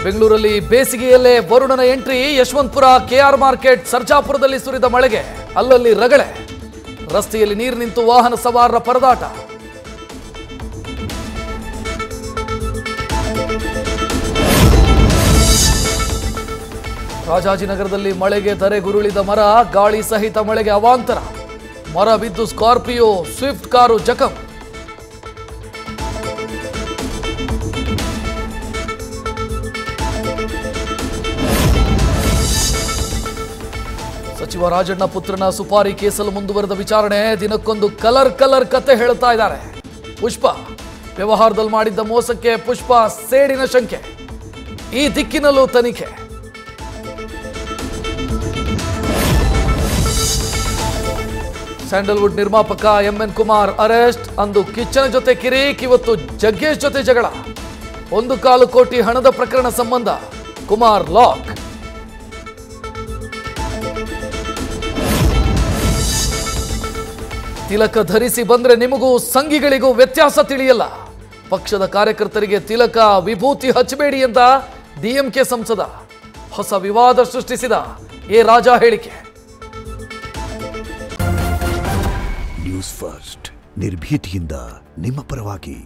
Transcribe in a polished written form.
ಬೆಂಗಳೂರಲ್ಲಿ ಬೇಸಿಗೆಯಲ್ಲೇ ವರುಣನ entry. Yeshwanthpur K R market ಸರ್ಜಾಪುರದಲ್ಲಿ ಸುರಿದ ಮಳೆಗೆ ಅಲ್ಲಲ್ಲಿ ರಗಳೆ. ರಸ್ತೆಯಲ್ಲಿ ನೀರು ನಿಂತು ವಾಹನ ಸವಾರರ ಪರದಾಟ. ರಾಜಾಜಿನಗರದಲ್ಲಿ ಮಳೆಗೆ ಧರೆಗುರುಳಿದ ಮರ. ಗಾಳಿ ಸಹಿತ ಮಳೆಗೆ ಅವಾಂತರ. ಮರ ಬಿದ್ದು ಸ್ಕಾರ್ಪಿಯೋ ಸ್ವಿಫ್ಟ್ ಕಾರು ಜಖಂ. ಸಚಿವ ರಾಜಣ್ಣ ಪುತ್ರನ ಸುಪಾರಿ ಕೇಸಲ್ಲಿ ಮುಂದುವರೆದ ವಿಚಾರಣೆ. ದಿನಕ್ಕೊಂದು ಕಲರ್ ಕತೆ ಹೇಳ್ತಾ ಇದ್ದಾರೆ. ಪುಷ್ಪ ವ್ಯವಹಾರದಲ್ಲಿ ಮಾಡಿದ್ದ ಮೋಸಕ್ಕೆ ಪುಷ್ಪ ಸೇಡಿನ ಶಂಕೆ. ಈ ದಿಕ್ಕಿನಲ್ಲೂ ತನಿಖೆ. ಸ್ಯಾಂಡಲ್ವುಡ್ ನಿರ್ಮಾಪಕ ಎಂಎನ್ ಕುಮಾರ್ ಅರೆಸ್ಟ್. ಅಂದು ಕಿಚ್ಚನ ಜೊತೆ ಕಿರಿಕ್, ಇವತ್ತು ಜಗ್ಗೇಶ್ ಜೊತೆ ಜಗಳ. 1.25 ಕೋಟಿ ಹಣದ ಪ್ರಕರಣ ಸಂಬಂಧ ಕುಮಾರ್ ಲಾಕ್. ತಿಲಕ ಧರಿಸಿ ಬಂದ್ರೆ ನಿಮಗೂ ಸಂಘಿಗಳಿಗೂ ವ್ಯತ್ಯಾಸ ತಿಳಿಯಲ್ಲ. ಪಕ್ಷದ ಕಾರ್ಯಕರ್ತರಿಗೆ ತಿಲಕ ವಿಭೂತಿ ಹಚ್ಚಬೇಡಿ ಅಂತ ಡಿಎಂಕೆ ಸಂಸದ. ಹೊಸ ವಿವಾದ ಸೃಷ್ಟಿಸಿದ ಎ ರಾಜಾ ಹೇಳಿಕೆ. ನ್ಯೂಸ್ ಫಸ್ಟ್ ನಿರ್ಭೀತಿಯಿಂದ ನಿಮ್ಮ ಪರವಾಗಿ.